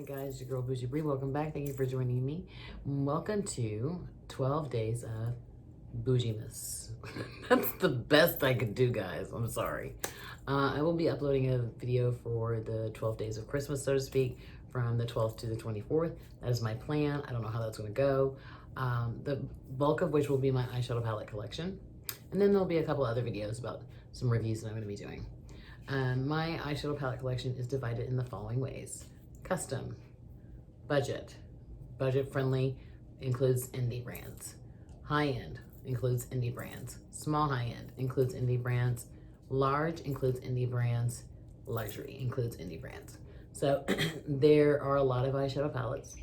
guys, your girl Bougie Brie. Welcome back. Thank you for joining me. Welcome to 12 days of bouginess. That's the best I could do, guys. I'm sorry. I will be uploading a video for the 12 days of Christmas, so to speak, from the 12th to the 24th. That is my plan. I don't know how that's going to go. The bulk of which will be my eyeshadow palette collection. And then there'll be a couple other videos about some reviews that I'm going to be doing. My eyeshadow palette collection is divided in the following ways. Custom, budget friendly, includes indie brands. High end includes indie brands. Small high end includes indie brands. Large includes indie brands. Luxury includes indie brands. So there are a lot of eyeshadow palettes.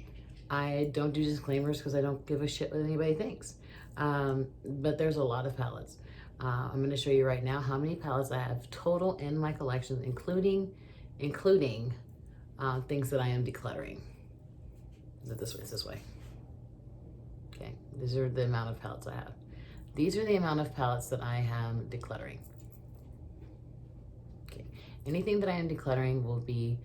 I don't do disclaimers because I don't give a shit what anybody thinks. But there's a lot of palettes. I'm going to show you right now how many palettes I have total in my collection, including things that I am decluttering. Is it this way? It's this way. Okay, these are the amount of palettes I have. These are the amount of palettes that I am decluttering. Okay, anything that I am decluttering will be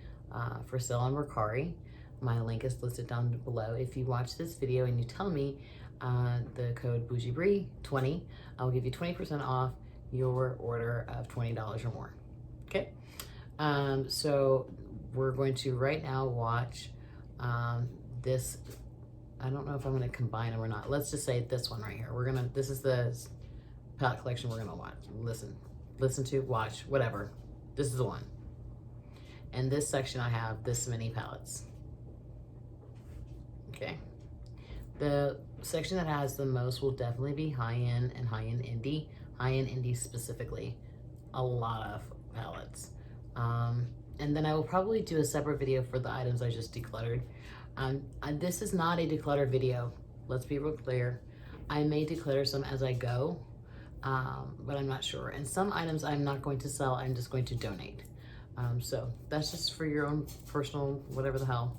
for sale on MERCARI. My link is listed down below. If you watch this video and you tell me the code Bougie Brie 20, I'll give you 20% off your order of $20 or more. Okay, so we're going to right now watch this. I don't know if I'm going to combine them or not. Let's just say this one right here. This is the palette collection we're going to watch. Listen to, watch, whatever. This is the one. And this section I have this many palettes. Okay. The section that has the most will definitely be high-end and high-end indie. High-end indie specifically. A lot of palettes. And then I will probably do a separate video for the items I just decluttered. This is not a declutter video. Let's be real clear. I may declutter some as I go, but I'm not sure. And some items I'm not going to sell, I'm just going to donate. So that's just for your own personal, whatever the hell.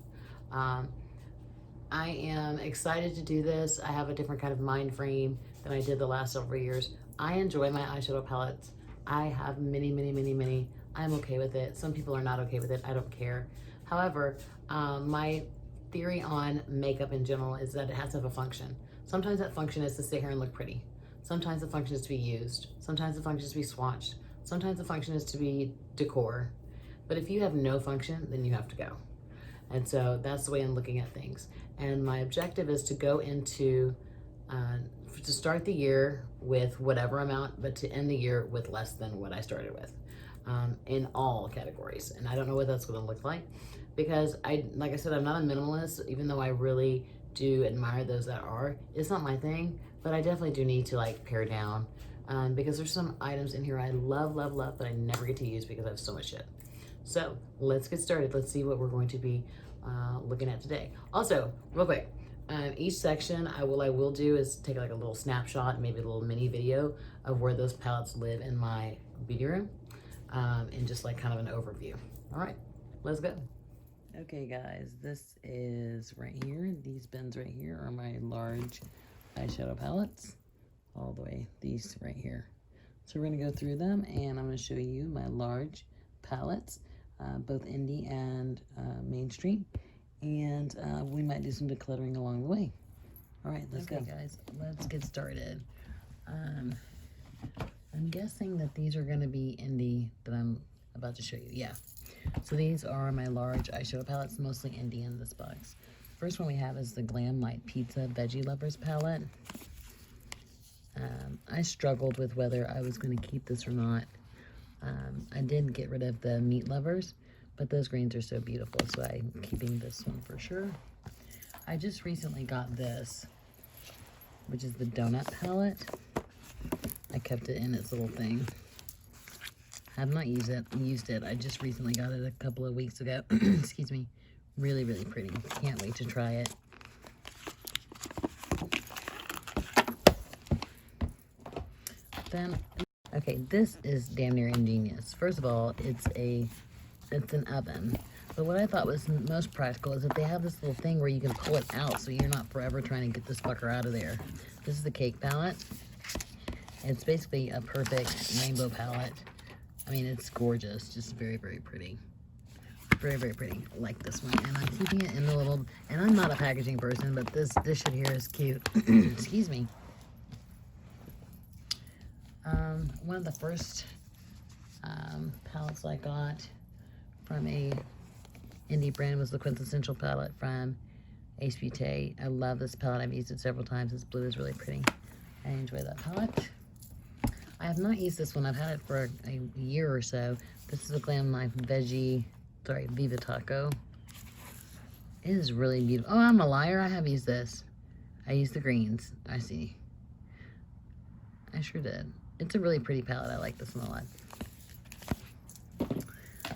I am excited to do this. I have a different kind of mind frame than I did the last several years. I enjoy my eyeshadow palettes. I have many. I'm okay with it. Some people are not okay with it. I don't care. However, my theory on makeup in general is that it has to have a function. Sometimes that function is to sit here and look pretty. Sometimes the function is to be used. Sometimes the function is to be swatched. Sometimes the function is to be decor. But if you have no function, then you have to go. And so that's the way I'm looking at things. And my objective is to go into, to start the year with whatever amount, but to end the year with less than what I started with, in all categories. And I don't know what that's gonna look like because like I said, I'm not a minimalist, even though I really do admire those that are. It's not my thing, but I definitely do need to like pare down because there's some items in here I love, but I never get to use because I have so much shit. So let's get started. Let's see what we're going to be looking at today. Also, real quick, each section I will do is take like a little snapshot, maybe a little mini video of where those palettes live in my beauty room, and just like kind of an overview. All right, let's go. Okay guys, this is right here. These bins right here are my large eyeshadow palettes, all the way, these right here. So we're gonna go through them and I'm gonna show you my large palettes, both indie and mainstream, and we might do some decluttering along the way. All right, let's go, guys. Let's get started. I'm guessing that these are going to be indie that I'm about to show you. Yeah. So these are my large eyeshadow palettes, mostly indie in this box. First one we have is the Glam Light Pizza Veggie Lovers palette. I struggled with whether I was going to keep this or not. I did get rid of the Meat Lovers, but those greens are so beautiful, so I'm keeping this one for sure. I just recently got this, which is the Donut palette. I kept it in its little thing. I have not used it. I just recently got it a couple of weeks ago. Excuse me. Really pretty. Can't wait to try it. Then, okay, this is damn near ingenious. First of all, it's an oven. But what I thought was most practical is that they have this little thing where you can pull it out so you're not forever trying to get this fucker out of there. This is the Cake palette. It's basically a perfect rainbow palette. I mean, it's gorgeous, just very pretty. Very, very pretty. I like this one. And I'm keeping it in the little, and I'm not a packaging person, but this shit here is cute. Excuse me. One of the first palettes I got from a indie brand was the Quintessential palette from Beauty. I love this palette. I've used it several times. This blue is really pretty. I enjoy that palette. I have not used this one. I've had it for a year or so. This is a Glam Life Viva Taco. It is really beautiful. Oh, I'm a liar. I have used this. I used the greens. I see. I sure did. It's a really pretty palette. I like this one a lot.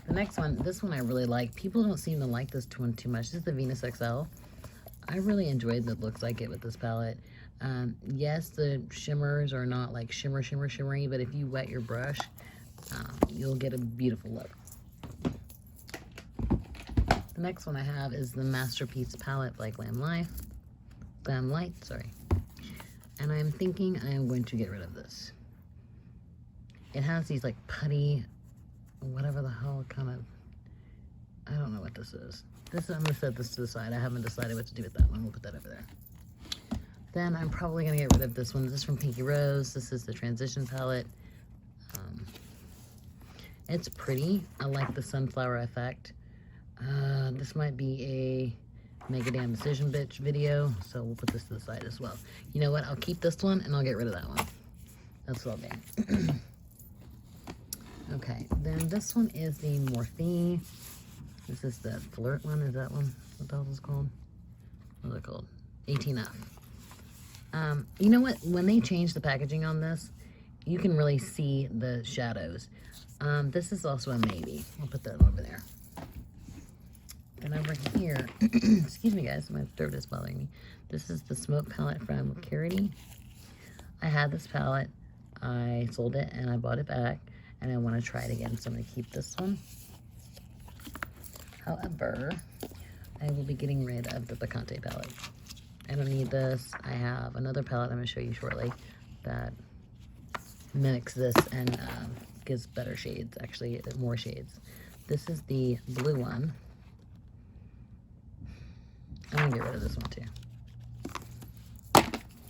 The next one, this one I really like. People don't seem to like this one too much. This is the Venus XL. I really enjoyed the looks I get with this palette. Yes, the shimmers are not like shimmery, but if you wet your brush, you'll get a beautiful look. The next one I have is the Masterpiece palette by Glam Light, sorry. And I'm thinking I am going to get rid of this. It has these like putty, whatever the hell kind of, I don't know what this is. I'm gonna set this to the side. I haven't decided what to do with that one. We'll put that over there. Then I'm probably gonna get rid of this one. This is from Pinky Rose. This is the Transition palette. It's pretty. I like the sunflower effect. This might be a make a damn decision bitch video, so we'll put this to the side as well. You know what? I'll keep this one and I'll get rid of that one. That's what I'll do. Okay, then this one is the Morphe. This is the Flirt one. Is that one? What the hell is it called? What's it called? 18F. You know what? When they changed the packaging on this, you can really see the shadows. This is also a maybe. I'll put that over there. And over here, excuse me guys, my throat is bothering me. This is the Smoke palette from MERCARI. I had this palette. I sold it and I bought it back. And I want to try it again, so I'm going to keep this one. However, I will be getting rid of the Picante palette. I don't need this. I have another palette I'm going to show you shortly that mimics this and gives better shades, actually more shades. This is the blue one. I'm going to get rid of this one too.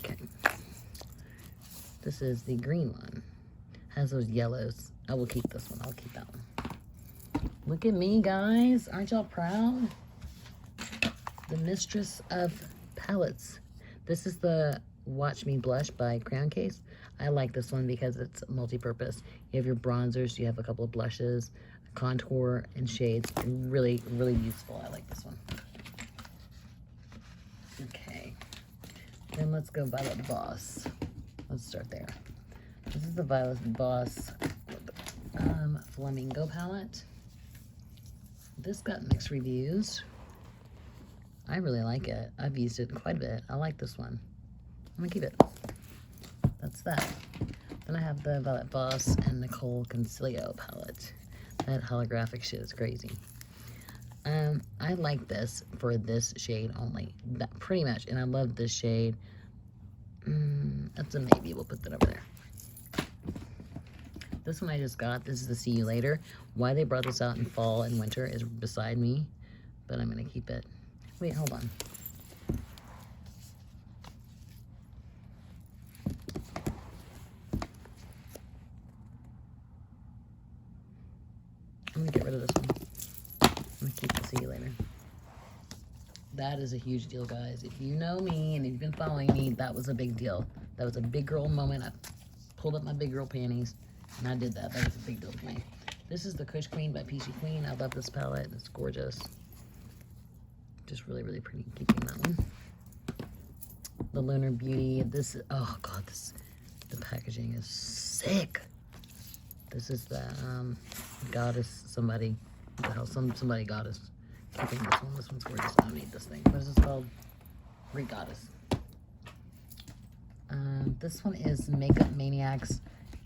Okay. This is the green one. Has those yellows. I will keep this one. I'll keep that one. Look at me, guys. Aren't y'all proud? The mistress of palettes. This is the Watch Me Blush by Crown Case. I like this one because it's multi-purpose. You have your bronzers, you have a couple of blushes, contour, and shades. Really, really useful. I like this one. Okay. Then let's go Violet Boss. Let's start there. This is the Violet Boss Flamingo palette. This got mixed reviews. I really like it. I've used it quite a bit. I like this one. I'm gonna keep it. That's that. Then I have the Violet Boss and Nicole Concilio palette. That holographic shit is crazy. I like this for this shade only. That pretty much, and I love this shade. That's a maybe. We'll put that over there. This one I just got. This is the See You Later. Why they brought this out in fall and winter is beside me, but I'm gonna keep it. Wait, hold on. I'm gonna get rid of this one. I'm gonna keep the See You Later. That is a huge deal, guys. If you know me and if you've been following me, that was a big deal. That was a big girl moment. I pulled up my big girl panties and I did that. That was a big deal for me. This is the Kush Queen by Peachy Queen. I love this palette. It's gorgeous. Just really, really pretty. Keeping that one. The Lunar Beauty. This, oh God, the packaging is sick. This is the goddess somebody. What the hell? Somebody goddess. Keeping this one. This one's gorgeous. I don't need this thing. What is this called? Greek Goddess. This one is Makeup Maniacs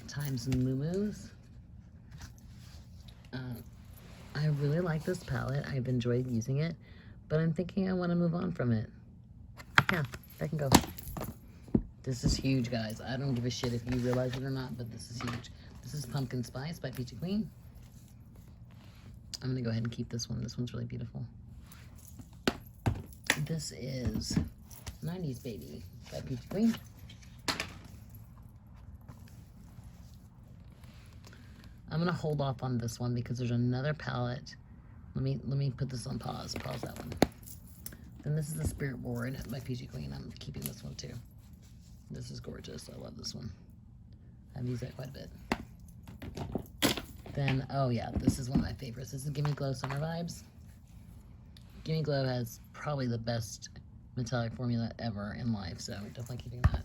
times Moo-Moos. I really like this palette. I've enjoyed using it, but I'm thinking I want to move on from it. Yeah, that can go. This is huge, guys. I don't give a shit if you realize it or not, but this is huge. This is Pumpkin Spice by Peachy Queen. I'm gonna go ahead and keep this one. This one's really beautiful. This is 90s Baby by Bougie Brie. I'm gonna hold off on this one because there's another palette. Let me put this on pause. Pause that one. Then this is the Spirit Board by Bougie Brie. I'm keeping this one too. This is gorgeous. I love this one. I've used that quite a bit. Then, oh yeah, this is one of my favorites. This is Gimme Glow Summer Vibes. Gimme Glow has probably the best metallic formula ever in life, so I'm definitely keeping that.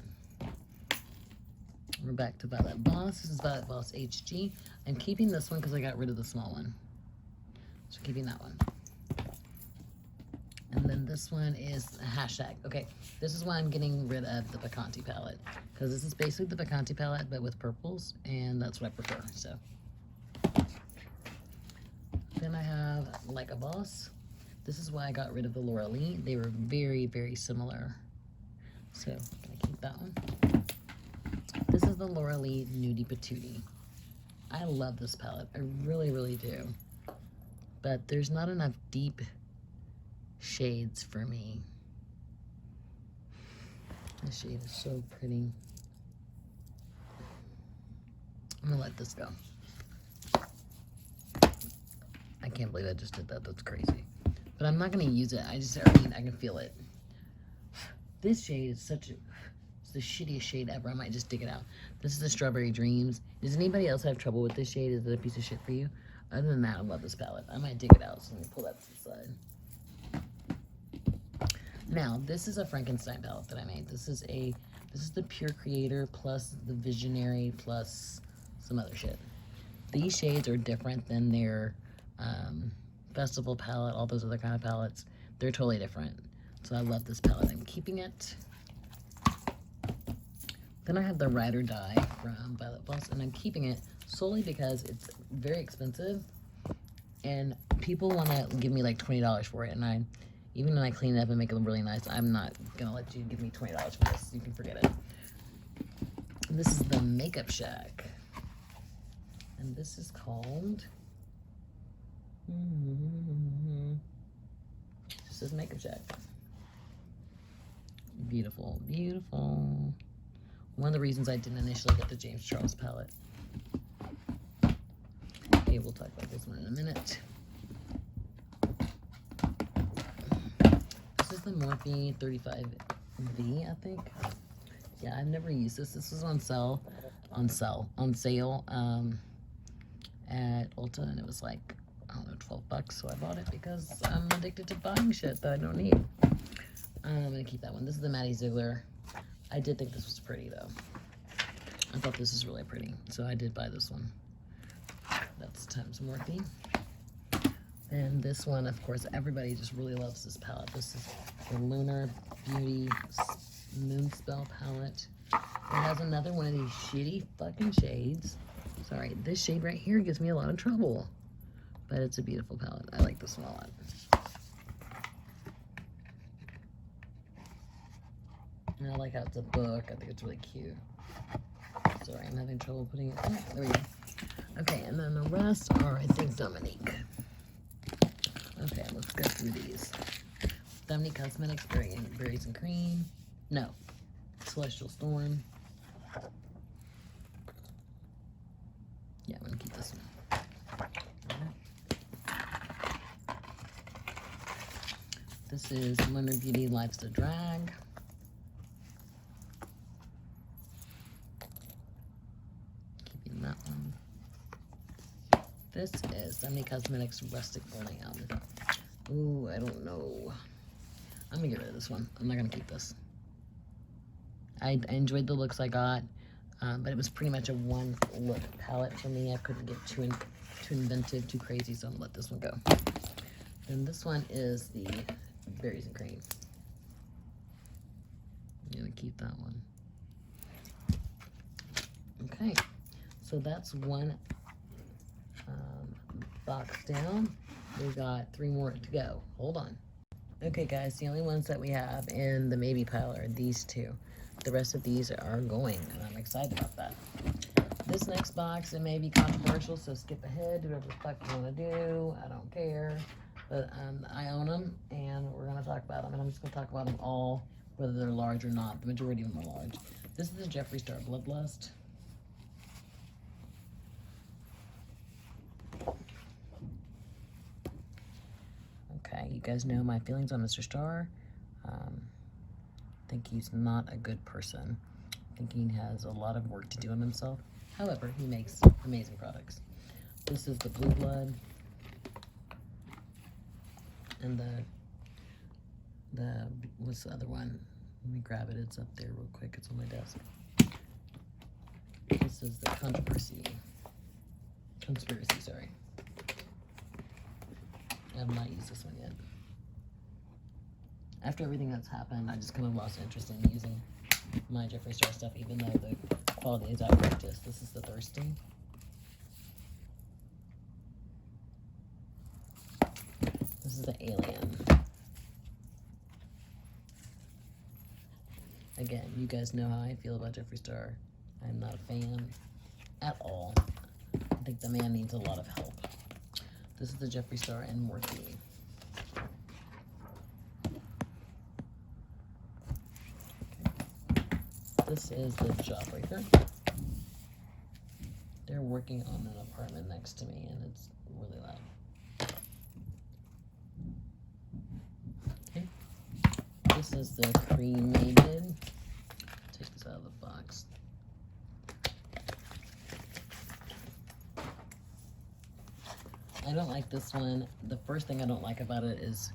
We're back to Violet Voss. This is Violet Voss HG. I'm keeping this one because I got rid of the small one. So keeping that one. And then this one is hashtag. Okay, this is why I'm getting rid of the Picante palette. Because this is basically the Picante palette, but with purples, and that's what I prefer, so. Then I have Like a Boss. This is why I got rid of the Laura Lee. They were very, very similar. So, can I keep that one? This is the Laura Lee Nudie Patootie. I love this palette. I really, really do. But there's not enough deep shades for me. This shade is so pretty. I'm gonna let this go. I can't believe I just did that. That's crazy. But I'm not gonna use it. I can feel it. This shade is it's the shittiest shade ever. I might just dig it out. This is the Strawberry Dreams. Does anybody else have trouble with this shade? Is it a piece of shit for you? Other than that, I love this palette. I might dig it out, so let me pull that to the side. Now, this is a Frankenstein palette that I made. This is the Pure Creator plus the Visionary plus some other shit. These shades are different than their Festival palette, all those other kind of palettes. They're totally different. So I love this palette. I'm keeping it. Then I have the Ride or Die from Violet Voss, and I'm keeping it solely because it's very expensive, and people want to give me like $20 for it, and even when I clean it up and make it look really nice, I'm not gonna let you give me $20 for this. You can forget it. This is the Makeup Shack, and this is called. This is Makeup Shack. Beautiful, beautiful. One of the reasons I didn't initially get the James Charles palette. Okay, we'll talk about this one in a minute. This is the Morphe 35V, I think. Yeah, I've never used this. This was on sale at Ulta, and it was like, I don't know, 12 bucks, so I bought it because I'm addicted to buying shit that I don't need. I'm gonna keep that one. This is the Maddie Ziegler. I did think this was pretty, though. I thought this was really pretty, so I did buy this one. That's times Morphe. And this one, of course, everybody just really loves this palette. This is the Lunar Beauty Moonspell palette. It has another one of these shitty fucking shades. Sorry, this shade right here gives me a lot of trouble. But it's a beautiful palette. I like this one a lot. And I like how it's a book. I think it's really cute. Sorry, I'm having trouble putting it. Oh, there we go. Okay, and then the rest are, I think, Dominique. Okay, let's go through these. Dominique Cosmetics, Berries and Cream. No, Celestial Storm. Yeah, I'm gonna keep this one. This is Lunar Beauty Life's a Drag. Keeping that one. This is Dominique Cosmetics Rustic Brown. Ooh, I don't know. I'm gonna get rid of this one. I'm not gonna keep this. I enjoyed the looks I got, but it was pretty much a one look palette for me. I couldn't get too inventive, too crazy, so I'm gonna let this one go. And this one is the Berries and Cream. I'm gonna keep that one. Okay, so that's one box down. We got 3 more to go. Hold on. Okay, guys, the only ones that we have in the maybe pile are these 2. The rest of these are going, and I'm excited about that. This next box, it may be controversial, so skip ahead. Do whatever the fuck you want to do. I don't care. But I own them, and we're going to talk about them. And I'm just going to talk about them all, whether they're large or not. The majority of them are large. This is the Jeffree Star Bloodlust. Okay, you guys know my feelings on Mr. Star. I think he's not a good person. I think he has a lot of work to do on himself. However, he makes amazing products. This is the Blue Blood. And what's the other one? Let me grab it. It's up there real quick. It's on my desk. This is the Conspiracy, sorry. I have not used this one yet. After everything that's happened, I just kind of lost interest in using my Jeffree Star stuff, even though the quality is outrageous. This is the Thirsty. This is the Alien. Again, you guys know how I feel about Jeffree Star. I'm not a fan at all. I think the man needs a lot of help. This is the Jeffree Star and MERCARI. This is the Jawbreaker. They're working on an apartment next to me, and it's really loud. Okay. This is the Cremated. Take this out of the box. I don't like this one. The first thing I don't like about it is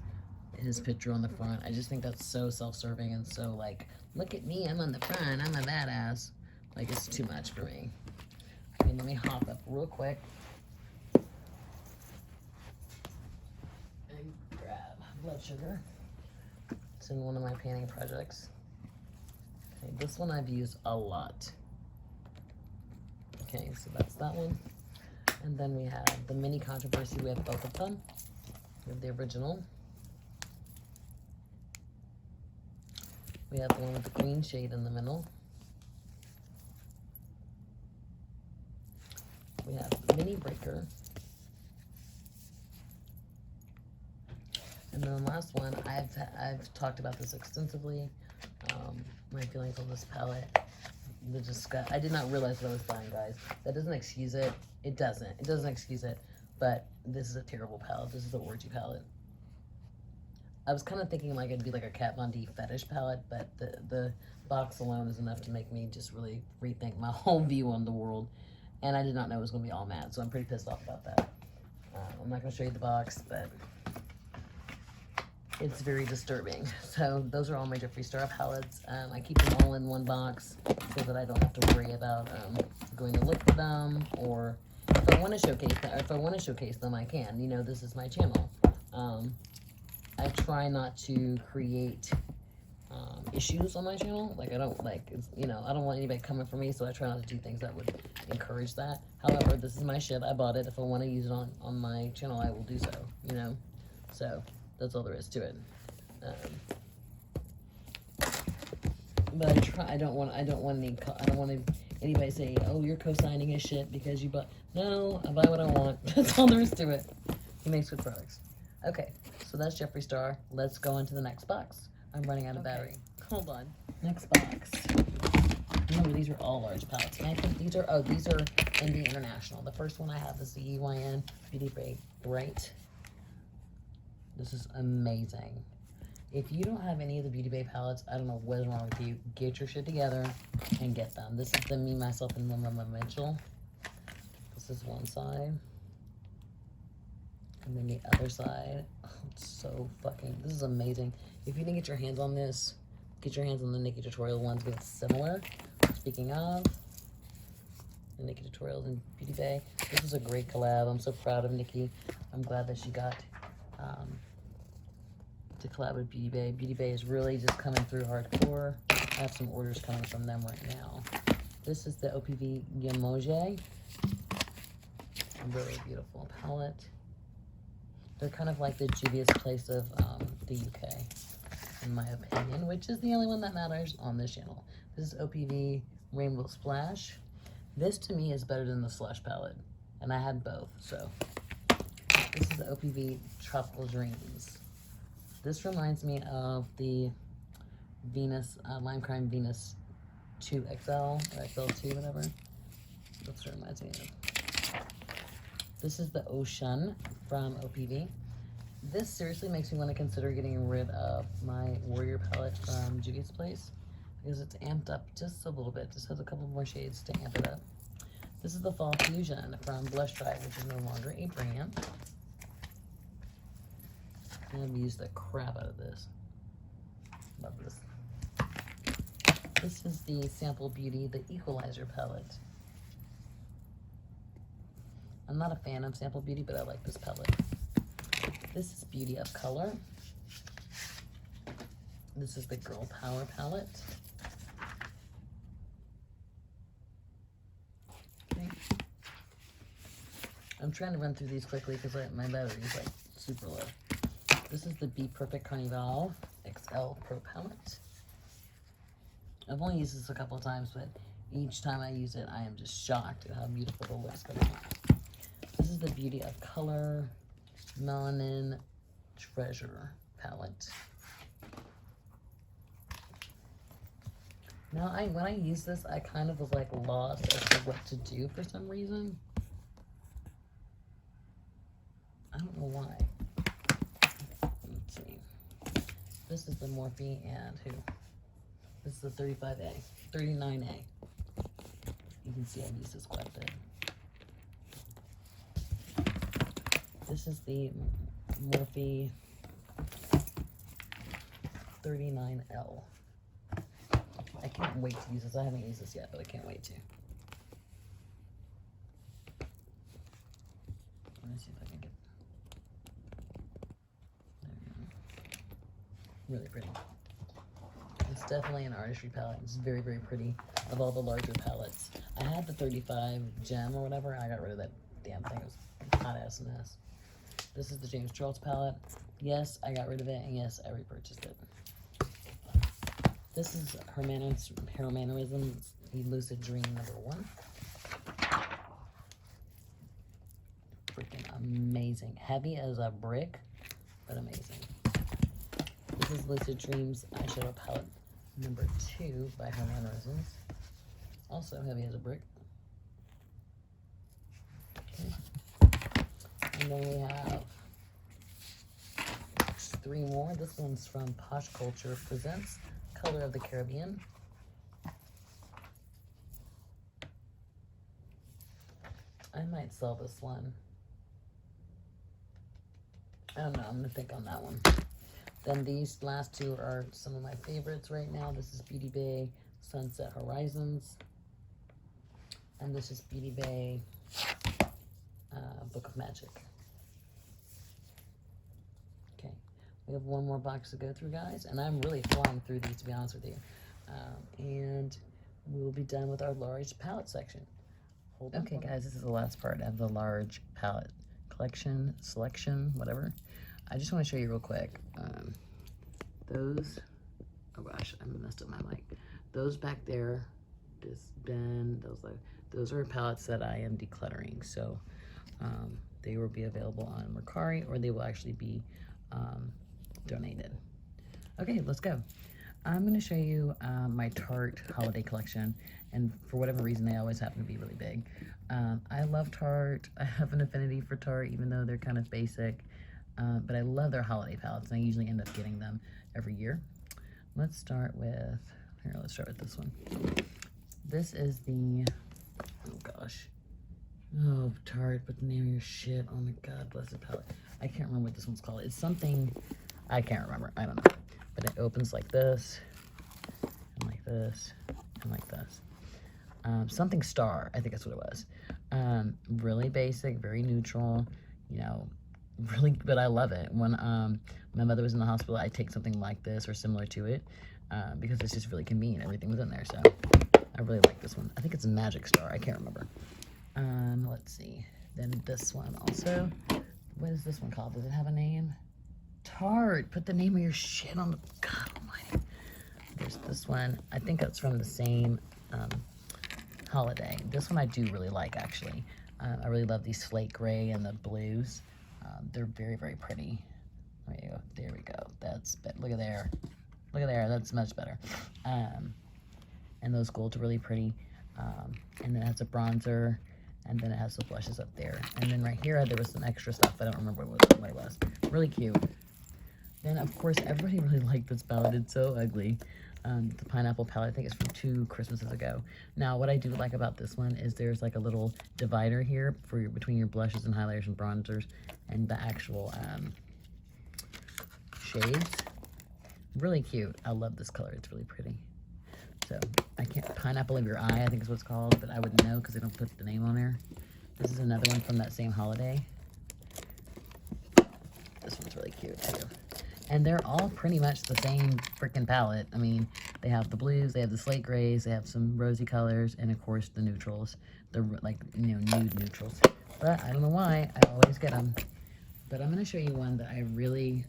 his picture on the front. I just think that's so self-serving and so like, look at me, I'm on the front, I'm a badass. Like, it's too much for me. Okay, let me hop up real quick and grab blood sugar. It's in one of my painting projects. Okay, this one I've used a lot. Okay, so that's that one. And then we have the Mini Controversy. We have both of them. We have the original. We have the one with the green shade in the middle. We have the Mini Breaker. And then the last one, I've talked about this extensively. My feelings on this palette. The disgust. I did not realize what I was buying, guys. That doesn't excuse it. It doesn't. It doesn't excuse it. But this is a terrible palette. This is the Orgy palette. I was kind of thinking like it'd be like a Kat Von D fetish palette, but the box alone is enough to make me just really rethink my whole view on the world. And I did not know it was going to be all matte, so I'm pretty pissed off about that. I'm not going to show you the box, but it's very disturbing. So those are all my Jeffree Star palettes. I keep them all in one box so that I don't have to worry about going to look for them, or if I want to showcase them, I can. You know, this is my channel. I try not to create issues on my channel. Like, I don't like, you know, I don't want anybody coming for me, so I try not to do things that would encourage that. However, this is my shit. I bought it. If I want to use it on my channel, I will do so, you know. So that's all there is to it. But I don't want anybody say, oh, you're co-signing his shit because you bought. No, I buy what I want. That's all there is to it. He makes good products. Okay, so that's Jeffree Star. Let's go into the next box. I'm running out of battery. Hold on. Next box. Remember, these are all large palettes. And I think these are Indie International. The first one I have is the EYN Beauty Brie Bright. This is amazing. If you don't have any of the Beauty Bay palettes, I don't know what's wrong with you. Get your shit together and get them. This is the Me, Myself, and Mama Mitchell. This is one side. And then the other side. Oh, it's so fucking, this is amazing. If you didn't get your hands on this, get your hands on the Nikki Tutorial ones because it's similar. Speaking of, the Nikki Tutorials and Beauty Bay. This is a great collab. I'm so proud of Nikki. I'm glad that she got to collab with Beauty Bay. Beauty Bay is really just coming through hardcore. I have some orders coming from them right now. This is the OPV Yamoje. A really beautiful palette. They're kind of like the dubious place of the UK, in my opinion, which is the only one that matters on this channel. This is OPV Rainbow Splash. This to me is better than the Slush palette, and I had both, so. This is the OPV Tropical Dreams. This reminds me of the Venus, Lime Crime Venus 2XL, or XL2, whatever. That's what it reminds me of. This is the Ocean from OPV. This seriously makes me want to consider getting rid of my Warrior palette from Judy's Place, because it's amped up just a little bit, just has a couple more shades to amp it up. This is the Fall Fusion from Blush Tribe, which is no longer a brand. I'm going to use the crap out of this. Love this. This is the Sample Beauty, the Equalizer palette. I'm not a fan of Sample Beauty, but I like this palette. This is Beauty of Color. This is the Girl Power palette. Okay. I'm trying to run through these quickly because my battery is like super low. This is the Be Perfect Carnival XL Pro palette. I've only used this a couple of times, but each time I use it, I am just shocked at how beautiful the look's gonna be. This is the Beauty of Color Melanin Treasure palette. Now, when I use this, I kind of was like lost as to what to do for some reason. I don't know why. Let's see. This is the Morphe and who? This is the 35A, 39A. You can see I've used this quite a bit. This is the Morphe 39L. I can't wait to use this. I haven't used this yet, but I can't wait to. Let me see if I can get. There we go. Really pretty. It's definitely an artistry palette. It's very, very pretty. Of all the larger palettes, I had the 35 gem or whatever. I got rid of that damn thing. It was hot ass mess. This is the James Charles palette. Yes, I got rid of it, and yes, I repurchased it. This is Her Mannerisms Lucid Dream #1. Freaking amazing. Heavy as a brick, but amazing. This is Lucid Dreams Eyeshadow Palette #2 by Her Mannerisms. Also heavy as a brick. Okay. And then we have 3 more. This one's from Posh Culture Presents Color of the Caribbean. I might sell this one. I don't know. I'm going to think on that one. Then these last 2 are some of my favorites right now. This is Beauty Bay Sunset Horizons. And this is Beauty Bay Book of Magic. Okay. We have 1 more box to go through, guys. And I'm really flying through these, to be honest with you. And we'll be done with our large palette section. Okay, guys, this is the last part of the large palette collection, selection, whatever. I just want to show you real quick. Those, oh gosh, I messed up my mic. Those back there, this bin, those are palettes that I am decluttering. So they will be available on MERCARI, or they will actually be donated. Okay, let's go. I'm going to show you my Tarte holiday collection, and for whatever reason, they always happen to be really big. I love Tarte. I have an affinity for Tarte, even though they're kind of basic, but I love their holiday palettes, and I usually end up getting them every year. Let's start with, let's start with this one. This is the, oh gosh, oh, Tarte, put the name of your shit. Oh my God, blessed palette. I can't remember what this one's called. It's something, I can't remember, I don't know. But it opens like this, and like this, and like this. Something Star, I think that's what it was. Really basic, very neutral, you know, really, but I love it. When my mother was in the hospital, I'd take something like this or similar to it, because it's just really convenient. Everything was in there, so I really like this one. I think it's a Magic Star, I can't remember. Let's see, then this one also. What is this one called? Does it have a name? Tarte, put the name of your shit on the, God almighty. There's this one. I think that's from the same Holiday. This one I do really like, actually. I really love these slate gray and the blues. They're very, very pretty. There you go. There we go. That's, look at there. Look at there. That's much better. And those golds are really pretty. And then it has a bronzer, and then it has the blushes up there. And then right here, there was some extra stuff. I don't remember what it was. Really cute. Then, of course, everybody really liked this palette. It's so ugly. The pineapple palette, I think it's from 2 Christmases ago. Now, what I do like about this one is there's like a little divider here for between your blushes and highlighters and bronzers and the actual shades. Really cute. I love this color. It's really pretty. So, I can't, Pineapple of Your Eye, I think is what it's called, but I wouldn't know because they don't put the name on there. This is another one from that same holiday. This one's really cute too. And they're all pretty much the same freaking palette. I mean, they have the blues, they have the slate grays, they have some rosy colors, and of course the neutrals. They're like, you know, nude neutrals. But I don't know why, I always get them. But I'm going to show you one that I really,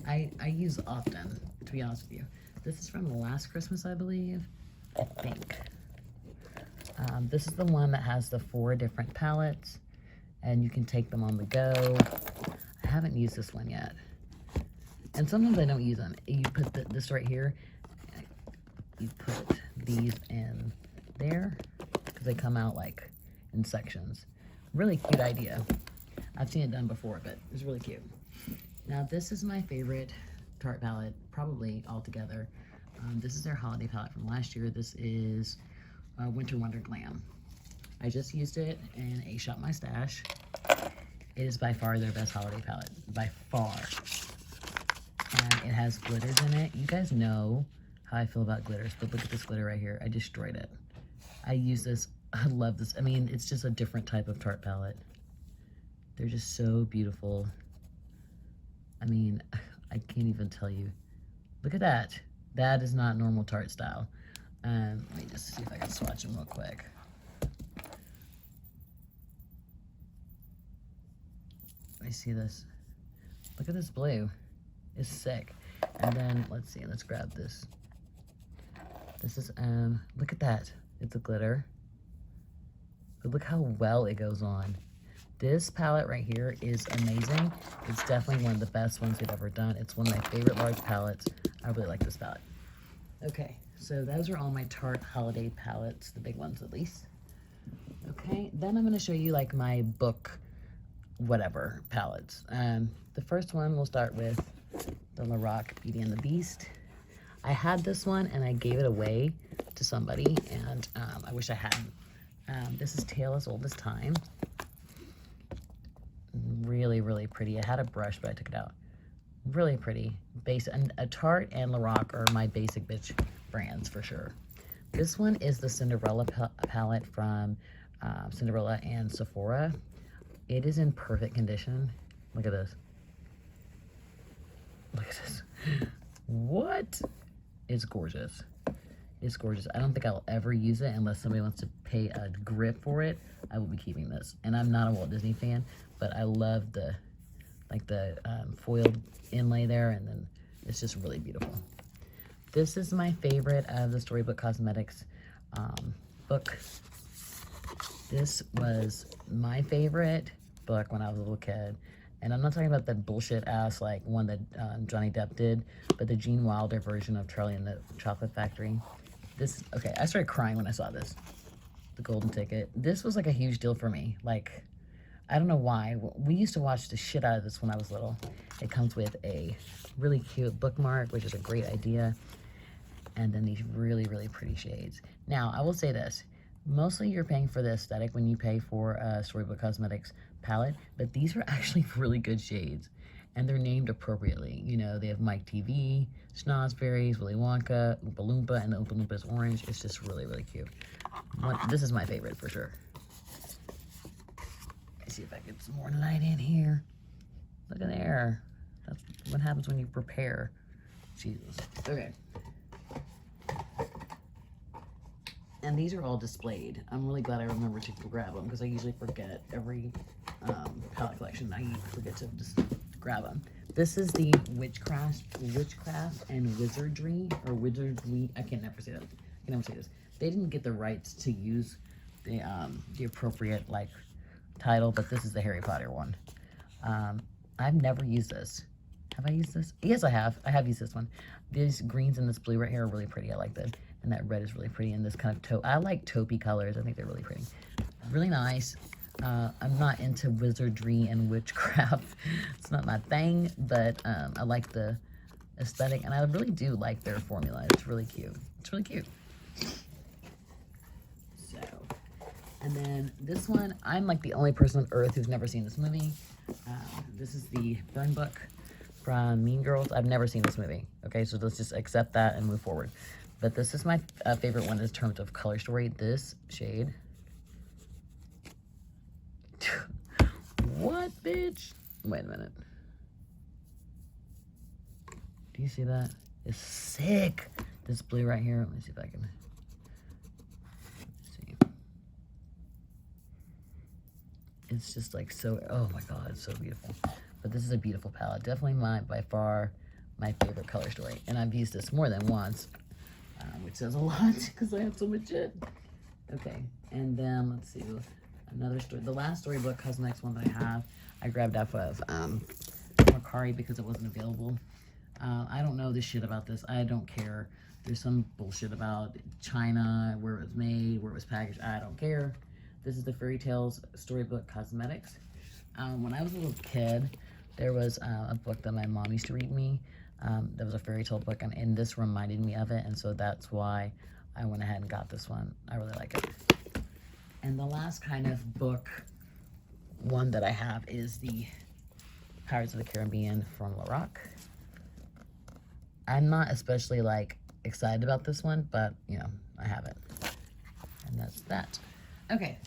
I use often, to be honest with you. This is from the last Christmas, I believe. I think. This is the one that has the 4 different palettes, and you can take them on the go. I haven't used this one yet. And sometimes I don't use them. You put this right here. You put these in there because they come out like in sections. Really cute idea. I've seen it done before, but it's really cute. Now this is my favorite Tarte palette, probably altogether. This is their holiday palette from last year. This is Winter Wonder Glam. I just used it in A Shop My Stash. It is by far their best holiday palette, by far. And it has glitters in it. You guys know how I feel about glitters, but look at this glitter right here. I destroyed it. I use this. I love this. I mean, it's just a different type of Tarte palette. They're just so beautiful. I mean, I can't even tell you. Look at that. That is not normal Tarte style. Let me just see if I can swatch them real quick. Let me see this. Look at this blue. It's sick. And then let's see, let's grab this. This is look at that. It's a glitter. But look how well it goes on. This palette right here is amazing. It's definitely one of the best ones we've ever done. It's one of my favorite large palettes. I really like this palette. Okay, so those are all my Tarte holiday palettes, the big ones at least. Okay, then I'm gonna show you like my book whatever palettes. The first one we'll start with the Lorac Beauty and the Beast. I had this one and I gave it away to somebody, and I wish I hadn't. This is Tale as Old as Time. Really, really pretty. I had a brush, but I took it out. Really pretty. And Tarte and Lorac are my basic bitch brands for sure. This one is the Cinderella palette from Cinderella and Sephora. It is in perfect condition. Look at this. Look at this. What? It's gorgeous. It's gorgeous. I don't think I'll ever use it unless somebody wants to pay a grip for it. I will be keeping this. And I'm not a Walt Disney fan, but I love the foiled inlay there, and then it's just really beautiful. This is my favorite of the Storybook Cosmetics book. This was my favorite book when I was a little kid. And I'm not talking about that bullshit ass like one that Johnny Depp did, but the Gene Wilder version of Charlie and the Chocolate Factory. This, okay, I started crying when I saw this. The Golden Ticket. This was like a huge deal for me. Like, I don't know why. We used to watch the shit out of this when I was little. It comes with a really cute bookmark, which is a great idea. And then these really, really pretty shades. Now, I will say this. Mostly you're paying for the aesthetic when you pay for a Storybook Cosmetics palette, but these are actually really good shades. And they're named appropriately. You know, they have Mike TV, Schnozberries, Willy Wonka, Oompa Loompa, and the Oompa Loompa is orange. It's just really, really cute. This is my favorite for sure. Let's see if I get some more light in here. Look at there. That's what happens when you prepare. Jesus. Okay. And these are all displayed. I'm really glad I remembered to grab them because I usually forget every palette collection. I forget to just grab them. This is the Witchcraft and Wizardry, or Wizardry. I can never say that. I can never say this. They didn't get the rights to use the appropriate like title, but this is the Harry Potter one. I've never used this. Have I used this? Yes, I have. I have used this one. These greens and this blue right here are really pretty. I like that. And that red is really pretty. And this kind of taupe. I like taupey colors. I think they're really pretty. Really nice. I'm not into wizardry and witchcraft. It's not my thing, but I like the aesthetic. And I really do like their formula. It's really cute. It's really cute. So, and then this one, I'm like the only person on earth who's never seen this movie. This is the Burn Book from Mean Girls. I've never seen this movie. Okay, so let's just accept that and move forward. But this is my favorite one in terms of color story. This shade. What, bitch? Wait a minute. Do you see that? It's sick. This blue right here. Let me see if I can see. It's just like so, oh my God, it's so beautiful. But this is a beautiful palette. Definitely by far my favorite color story. And I've used this more than once, which says a lot because I have so much shit. Okay, and then let's see, another story. The last storybook cosmetics one that I have, I grabbed off of MERCARI because it wasn't available. I don't know the shit about this. I don't care. There's some bullshit about China, where it was made, where it was packaged. I don't care. This is the Fairy Tales Storybook Cosmetics. When I was a little kid, there was a book that my mom used to read me. That was a fairy tale book, and this reminded me of it, and so that's why I went ahead and got this one. I really like it. And the last kind of book one that I have is the Pirates of the Caribbean from Lorac. I'm not especially like excited about this one, but you know, I have it. And that's that. Okay,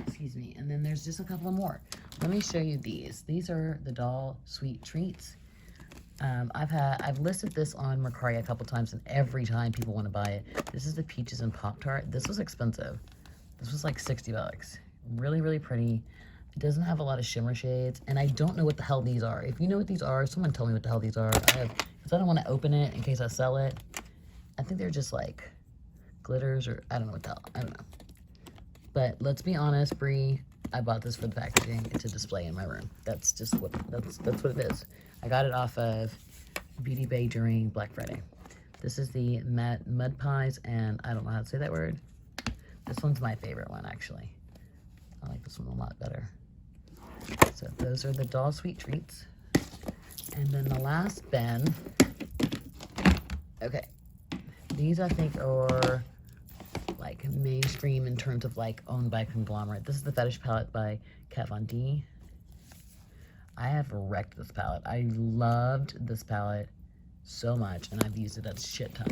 excuse me. And then there's just a couple more. Let me show you these. These are the Doll Sweet Treats. I've listed this on MERCARI a couple times, and every time people want to buy it. This is the Peaches and Pop-Tart. This was expensive. This was like 60 bucks. Really, really pretty. It doesn't have a lot of shimmer shades, and I don't know what the hell these are. If you know what these are, someone tell me what the hell these are. Because I don't want to open it in case I sell it. I think they're just like glitters, or I don't know what the hell. I don't know. But let's be honest, Brie, I bought this for the packaging. It's a display in my room. That's just what that's what it is. I got it off of Beauty Bay during Black Friday. This is the Mud Pies, and I don't know how to say that word. This one's my favorite one, actually. I like this one a lot better. So those are the Doll Sweet Treats. And then the last bin. Okay. These, I think, are like mainstream in terms of like owned by conglomerate. This is the Fetish palette by Kat Von D. I have wrecked this palette. I loved this palette so much, and I've used it a shit ton.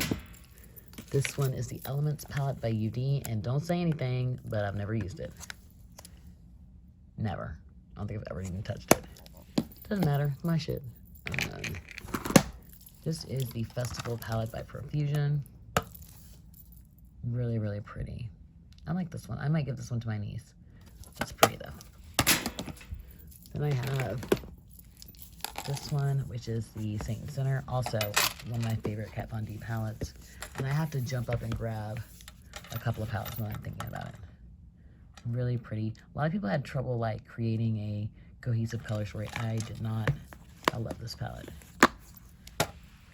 This one is the Elements palette by UD, and don't say anything, but I've never used it. Never. I don't think I've ever even touched it. Doesn't matter. My shit. This is the Festival palette by Profusion. Really, really pretty. I like this one. I might give this one to my niece. It's pretty, though. Then I have this one, which is the Saint and Sinner. Also, one of my favorite Kat Von D palettes. And I have to jump up and grab a couple of palettes when I'm thinking about it. Really pretty. A lot of people had trouble like creating a cohesive color story. I did not. I love this palette.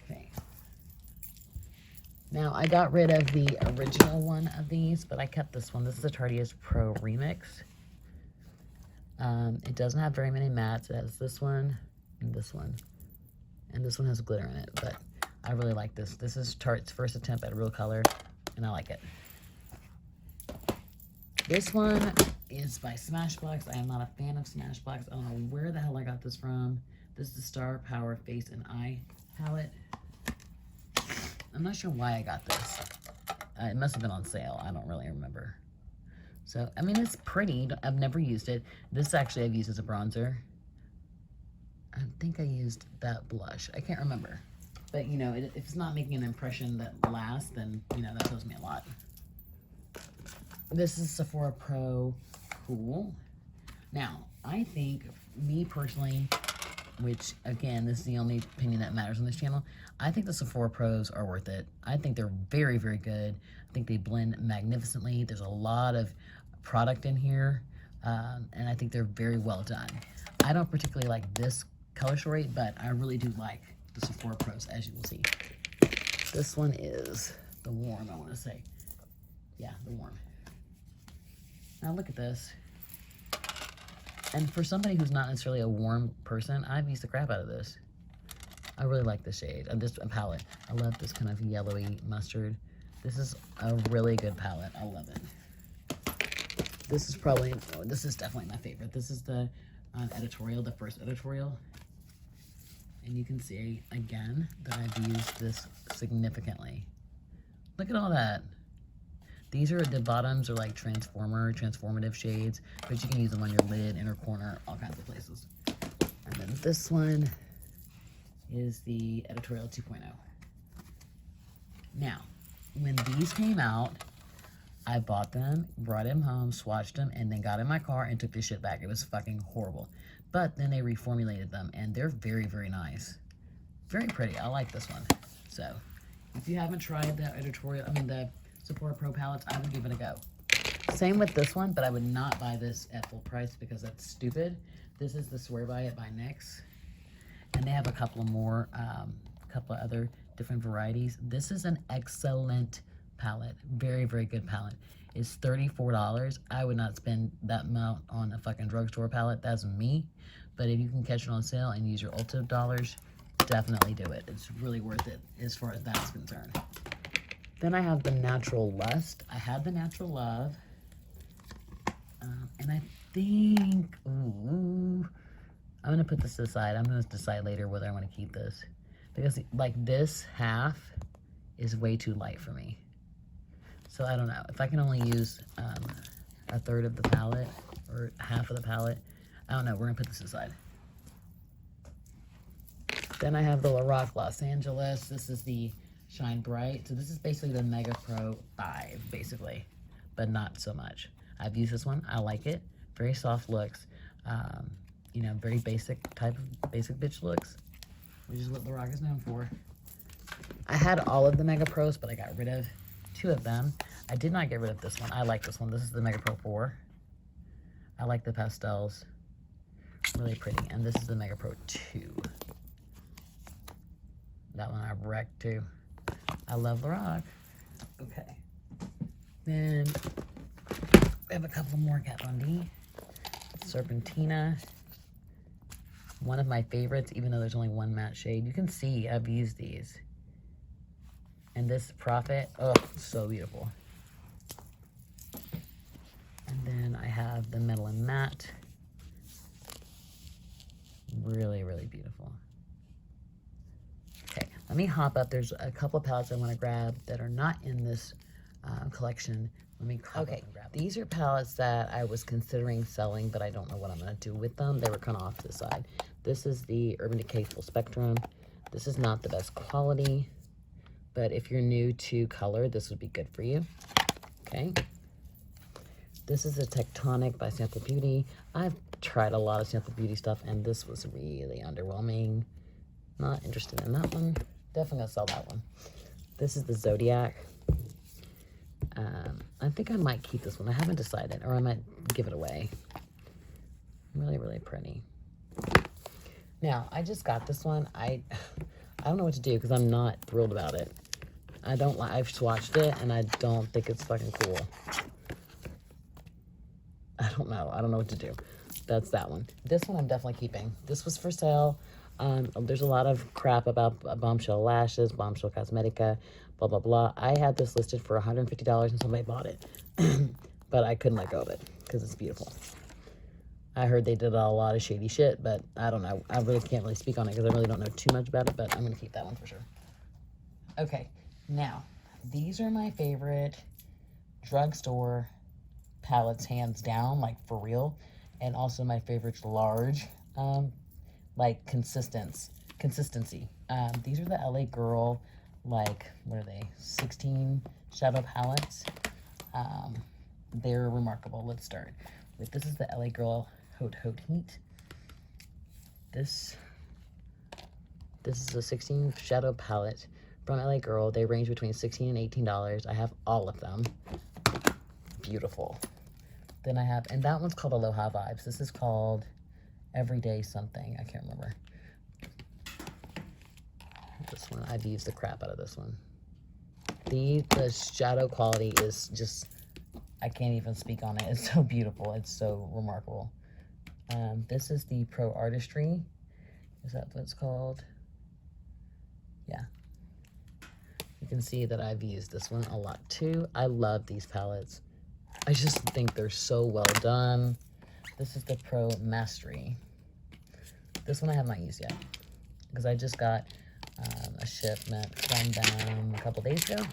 Okay. Now I got rid of the original one of these, but I kept this one. This is a Tarteist Pro Remix. It doesn't have very many mattes. It has this one and this one. And this one has glitter in it, but I really like this. This is Tarte's first attempt at real color, and I like it. This one is by Smashbox. I am not a fan of Smashbox. I don't know where the hell I got this from. This is the Star Power Face and Eye palette. I'm not sure why I got this. It must have been on sale. I don't really remember. So, I mean, it's pretty. I've never used it. This actually I've used as a bronzer. I think I used that blush. I can't remember. But, you know, if it's not making an impression that lasts, then, you know, that tells me a lot. This is Sephora Pro Cool. Now, I think, me personally, which, again, this is the only opinion that matters on this channel, I think the Sephora Pros are worth it. I think they're very, very good. I think they blend magnificently. There's a lot of product in here, and I think they're very well done. I don't particularly like this color story, but I really do like the Sephora Pros, as you will see. This one is the warm, I want to say. Yeah, the warm. Now look at this. And for somebody who's not necessarily a warm person, I've used the crap out of this. I really like the shade of this palette. I love this kind of yellowy mustard. This is a really good palette. I love it. This is probably, oh, this is definitely my favorite. This is the editorial, the first editorial. And you can see, again, that I've used this significantly. Look at all that. These are, the bottoms are like transformative shades, but you can use them on your lid, inner corner, all kinds of places. And then this one is the editorial 2.0. Now, when these came out, I bought them, brought them home, swatched them, and then got in my car and took this shit back. It was fucking horrible. But then they reformulated them, and they're very, very nice. Very pretty. I like this one. So, if you haven't tried the editorial, the Sephora Pro palettes, I would give it a go. Same with this one, but I would not buy this at full price because that's stupid. This is the Swear By It by NYX. And they have a couple of more, couple of other different varieties. This is an excellent palette. Very, very good palette. It's $34. I would not spend that amount on a fucking drugstore palette. That's me. But if you can catch it on sale and use your Ulta dollars, definitely do it. It's really worth it as far as that's concerned. Then I have the Natural Lust. I had the Natural Love. And I think, ooh, I'm going to put this aside. I'm going to decide later whether I want to keep this. Because, like, this half is way too light for me. So, I don't know. If I can only use a third of the palette or half of the palette, I don't know. We're going to put this aside. Then I have the Lorac Los Angeles. This is the Shine Bright. So, this is basically the Mega Pro 5, basically. But not so much. I've used this one. I like it. Very soft looks. You know, very basic type of basic bitch looks, which is what Lorac is known for. I had all of the Mega Pros, but I got rid of 2 of them. I did not get rid of this one. I like this one. This is the Mega Pro 4. I like the pastels. Really pretty. And this is the Mega Pro 2. That one I've wrecked too. I love Lorac. Okay. Then we have a couple more Kat Von D. Serpentina. One of my favorites, even though there's only one matte shade. You can see I've used these. And this Prophet, oh, so beautiful. And then I have the Metal and Matte. Really, really beautiful. Okay, let me hop up. There's a couple of palettes I want to grab that are not in this collection. Let me hop up and grab them. These are palettes that I was considering selling, but I don't know what I'm going to do with them. They were kind of off to the side. This is the Urban Decay Full Spectrum. This is not the best quality, but if you're new to color, this would be good for you. Okay. This is a Tectonic by Sample Beauty. I've tried a lot of Sample Beauty stuff, and this was really underwhelming. Not interested in that one. Definitely gonna sell that one. This is the Zodiac. I think I might keep this one. I haven't decided, or I might give it away. Really, really pretty. Now, I just got this one. I don't know what to do because I'm not thrilled about it. I've swatched it, and I don't think it's fucking cool. I don't know. I don't know what to do. That's that one. This one I'm definitely keeping. This was for sale. There's a lot of crap about Bombshell Lashes, Bombshell Cosmetica, blah, blah, blah. I had this listed for $150 and somebody bought it. But I couldn't let go of it because it's beautiful. I heard they did a lot of shady shit, but I don't know. I really can't really speak on it because I really don't know too much about it, but I'm going to keep that one for sure. Okay, now, these are my favorite drugstore palettes, hands down, like for real. And also my favorite large, like consistency. These are the LA Girl, like, what are they, 16 shadow palettes. They're remarkable. Let's start with, this is the LA Girl Haute Heat. This is a 16 shadow palette from LA Girl. They range between $16 and $18. I have all of them. Beautiful. Then I have, and that one's called Aloha Vibes. This is called Everyday something. I can't remember. This one, I've used the crap out of this one. The shadow quality is just, I can't even speak on it. It's so beautiful. It's so remarkable. This is the Pro Artistry. Is that what it's called? Yeah. You can see that I've used this one a lot too. I love these palettes. I just think they're so well done. This is the Pro Mastery. This one I have not used yet because I just got a shipment from them a couple days ago.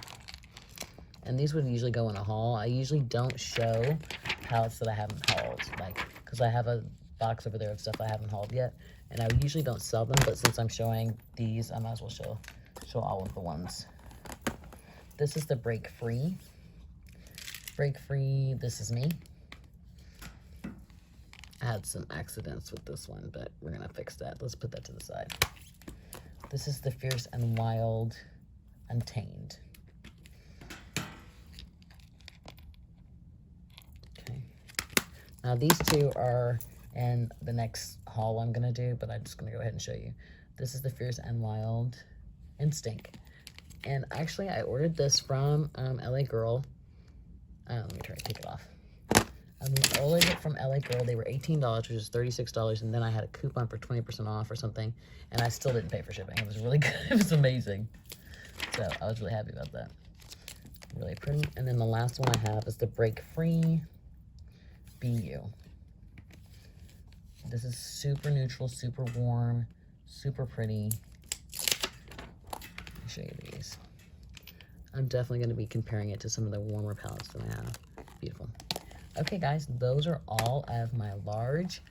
And these would usually go in a haul. I usually don't show palettes that I haven't hauled, like, because I have a box over there of stuff I haven't hauled yet, and I usually don't sell them, but since I'm showing these, I might as well show all of the ones. This is the Break Free. Break Free, this is me. I had some accidents with this one, but we're gonna fix that. Let's put that to the side. This is the Fierce and Wild Untamed. Okay. Now these two are in the next haul I'm gonna do, but I'm just gonna go ahead and show you. This is the Fierce and Wild Instinct. And actually I ordered this from LA Girl. Let me try to take it off. I ordered it from LA Girl. They were $18, which is $36, and then I had a coupon for 20% off or something, and I still didn't pay for shipping. It was really good. It was amazing. So I was really happy about that. Really pretty. And then the last one I have is the Break Free BU. This is super neutral, super warm, super pretty. Let me show you these. I'm definitely going to be comparing it to some of the warmer palettes that I have. Beautiful. Okay, guys, those are all of my large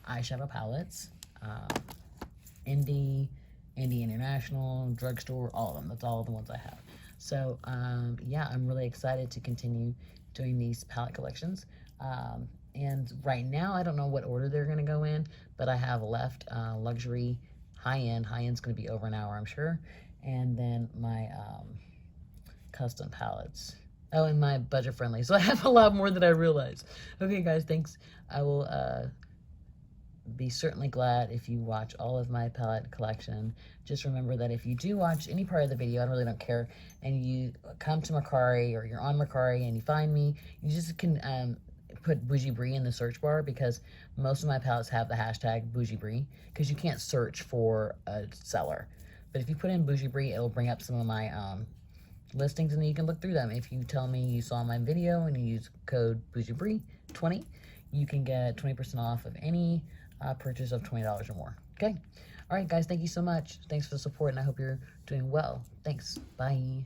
eyeshadow palettes. Indie International, Drugstore, all of them. That's all the ones I have. So, yeah, I'm really excited to continue doing these palette collections. And right now, I don't know what order they're going to go in, but I have left luxury, high-end. High-end's going to be over an hour, I'm sure. And then my custom palettes. Oh, and my budget friendly. So I have a lot more than I realized. Okay, guys, thanks. I will be certainly glad if you watch all of my palette collection. Just remember that if you do watch any part of the video, I really don't care, and you come to MERCARI or you're on MERCARI and you find me, you just can put Bougie Brie in the search bar, because most of my palettes have the hashtag Bougie Brie, because you can't search for a seller. But if you put in Bougie Brie, it'll bring up some of my listings, and then you can look through them. If you tell me you saw my video and you use code Bougie Brie 20, you can get 20% off of any purchase of $20 or more. Okay. All right, guys, thank you so much. Thanks for the support, and I hope you're doing well. Thanks. Bye.